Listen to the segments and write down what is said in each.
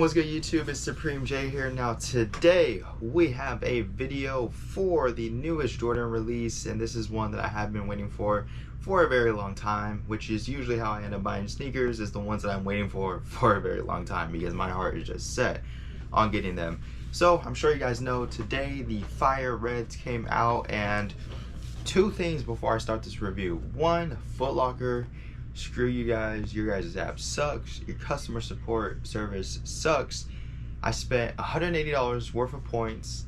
What's good YouTube, it's Supreme J here. Now today we have a video for the newest Jordan release, and this is one that I have been waiting for a very long time, which is usually how I end up buying sneakers, is the ones that I'm waiting for a very long time because my heart is just set on getting them. So I'm sure you guys know today the Fire Reds came out, and two things before I start this review. One, Foot Locker, screw you guys, your guys' app sucks, your customer support service sucks. I spent $180 worth of points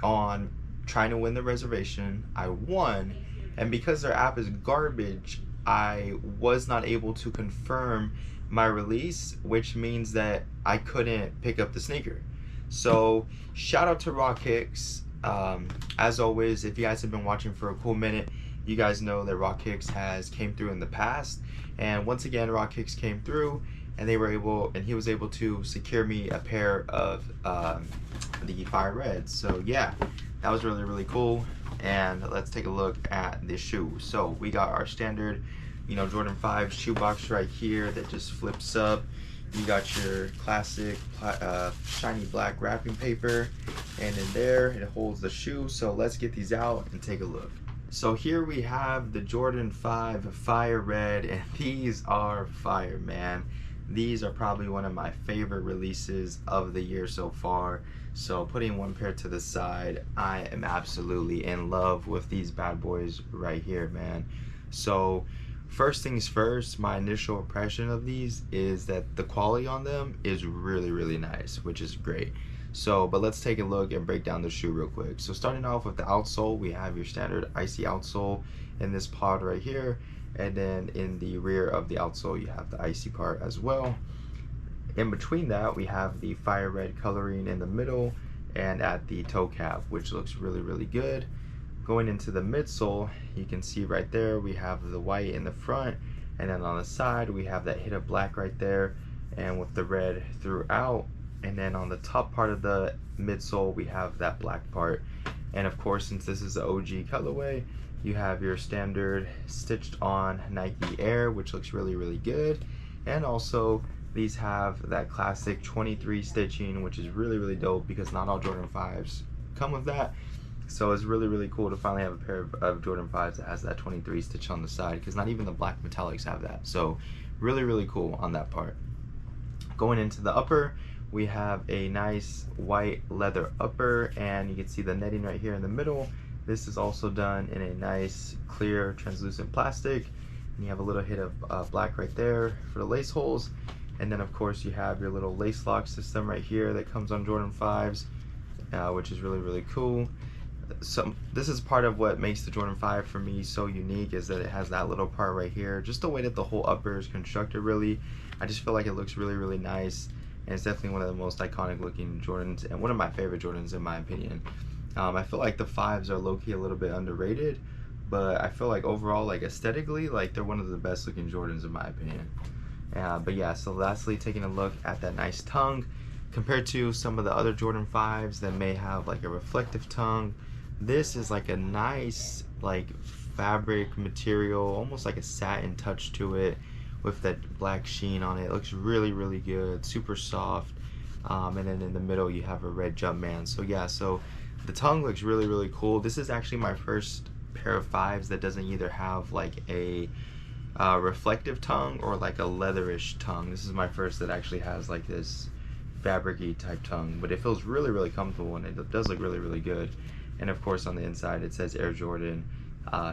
on trying to win the reservation. I won, and because their app is garbage, I was not able to confirm my release, which means that I couldn't pick up the sneaker. So shout out to Raw Kicks. As always, if you guys have been watching for a cool minute, you guys know that Raw Kicks has came through in the past, and once again Raw Kicks came through, and he was able to secure me a pair of the Fire Reds. So yeah, that was really cool. And let's take a look at this shoe. So we got our standard, Jordan 5 shoebox right here that just flips up. You got your classic shiny black wrapping paper, and in there it holds the shoe. So let's get these out and take a look. So here we have the Jordan 5 Fire Red, and these are fire, man. These are probably one of my favorite releases of the year so far. So putting one pair to the side, I am absolutely in love with these bad boys right here, man. So first things first, my initial impression of these is that the quality on them is really nice, which is great. So, but let's take a look and break down the shoe real quick. So starting off with the outsole, we have your standard icy outsole in this pod right here, and then in the rear of the outsole you have the icy part as well. In between that, we have the Fire Red coloring in the middle and at the toe cap, which looks really good. Going into the midsole, you can see right there we have the white in the front, and then on the side we have that hit of black right there, and with the red throughout. And then on the top part of the midsole we have that black part. And of course, since this is the OG colorway, you have your standard stitched on Nike Air, which looks really good. And also these have that classic 23 stitching, which is really dope because not all Jordan 5s come with that. So it's really cool to finally have a pair of Jordan 5s that has that 23 stitch on the side, because not even the black metallics have that. So really cool on that part. Going into the upper, we have a nice white leather upper, and you can see the netting right here in the middle. This is also done in a nice clear translucent plastic, and you have a little hit of black right there for the lace holes. And then of course you have your little lace lock system right here that comes on Jordan 5s, which is really cool. So this is part of what makes the Jordan 5 for me so unique, is that it has that little part right here. Just the way that the whole upper is constructed, really, I just feel like it looks really nice. And it's definitely one of the most iconic looking Jordans, and one of my favorite Jordans in my opinion. I feel like the 5s are low-key a little bit underrated, but I feel like overall, like aesthetically, like they're one of the best looking Jordans in my opinion. But yeah, so lastly, taking a look at that nice tongue, compared to some of the other Jordan 5s that may have like a reflective tongue, this is like a nice like fabric material, almost like a satin touch to it, with that black sheen on it. It looks really good, super soft. And then in the middle you have a red Jumpman. So yeah, so the tongue looks really cool. This is actually my first pair of 5s that doesn't either have like a reflective tongue or like a leatherish tongue. This is my first that actually has like this fabric-y type tongue, but it feels really comfortable, and it does look really good. And of course on the inside it says Air Jordan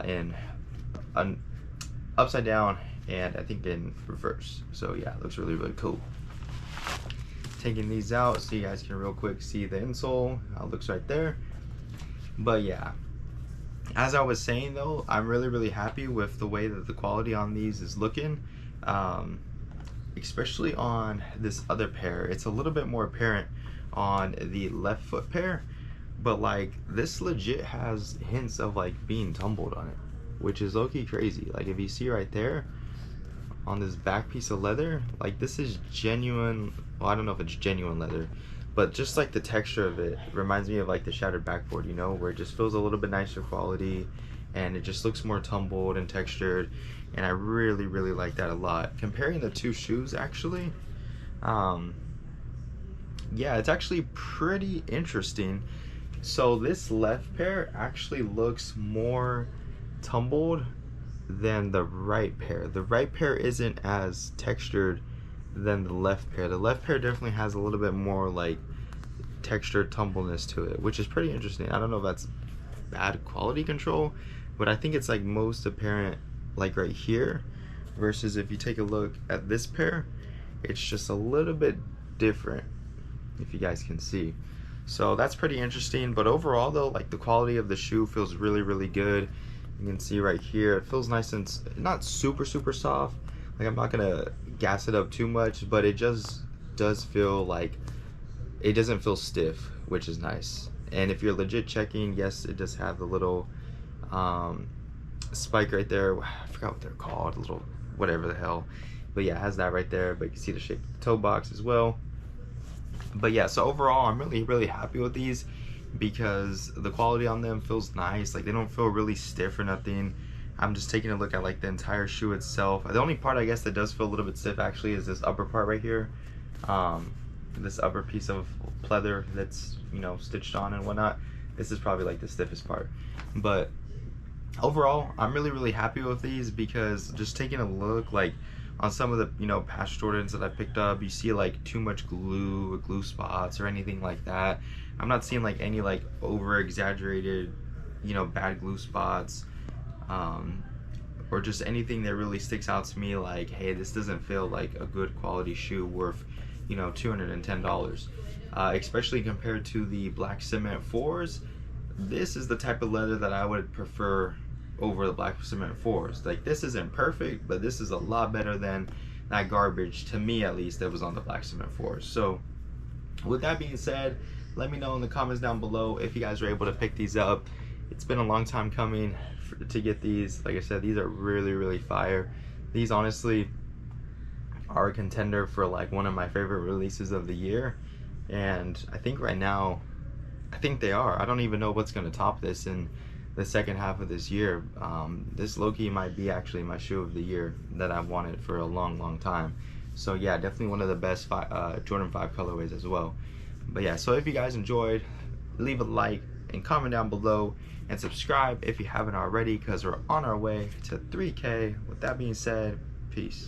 in upside down, and I think in reverse. So yeah, it looks really cool. Taking these out so you guys can real quick see the insole, how it looks right there. But yeah, as I was saying though, I'm really happy with the way that the quality on these is looking. Especially on this other pair, it's a little bit more apparent on the left foot pair, but like this legit has hints of like being tumbled on it, which is low-key crazy. Like if you see right there on this back piece of leather, like this is genuine, well, I don't know if it's genuine leather, but just like the texture of it reminds me of like the Shattered Backboard, where it just feels a little bit nicer quality, and it just looks more tumbled and textured, and I really like that a lot. Comparing the two shoes, actually, yeah, it's actually pretty interesting. So this left pair actually looks more tumbled than the right pair. The right pair isn't as textured than the left pair. The left pair definitely has a little bit more like textured tumbleness to it, which is pretty interesting. I don't know if that's bad quality control, but I think it's like most apparent like right here, versus if you take a look at this pair, it's just a little bit different, if you guys can see. So that's pretty interesting. But overall though, like the quality of the shoe feels really good. You can see right here, it feels nice and not super soft. Like I'm not gonna gas it up too much, but it just does feel like it doesn't feel stiff, which is nice. And if you're legit checking, yes, it does have the little spike right there. I forgot what they're called, little whatever the hell. But yeah, it has that right there. But you can see the shape of the toe box as well. But yeah, so overall, I'm really happy with these because the quality on them feels nice. Like they don't feel really stiff or nothing. I'm just taking a look at like the entire shoe itself. The only part I guess that does feel a little bit stiff actually is this upper part right here. This upper piece of pleather that's, you know, stitched on and whatnot. This is probably like the stiffest part. But overall, I'm really happy with these because just taking a look like on some of the, you know, past Jordans that I picked up, you see like too much glue spots or anything like that. I'm not seeing like any like over exaggerated, you know, bad glue spots, or just anything that really sticks out to me like, hey, this doesn't feel like a good quality shoe worth, you know, $210. Especially compared to the black cement 4s. This is the type of leather that I would prefer over the black cement 4s. Like this isn't perfect, but this is a lot better than that garbage, to me at least, that was on the black cement 4s. So with that being said, let me know in the comments down below if you guys are able to pick these up. It's been a long time coming to get these. Like I said, these are really fire. These honestly are a contender for like one of my favorite releases of the year, and I think right now, I think they are. I don't even know what's going to top this in the second half of this year. This low-key might be actually my shoe of the year that I've wanted for a long time. So yeah, definitely one of the best Jordan 5 colorways as well. But yeah, so if you guys enjoyed, leave a like and comment down below and subscribe if you haven't already, because we're on our way to 3K. With that being said, peace.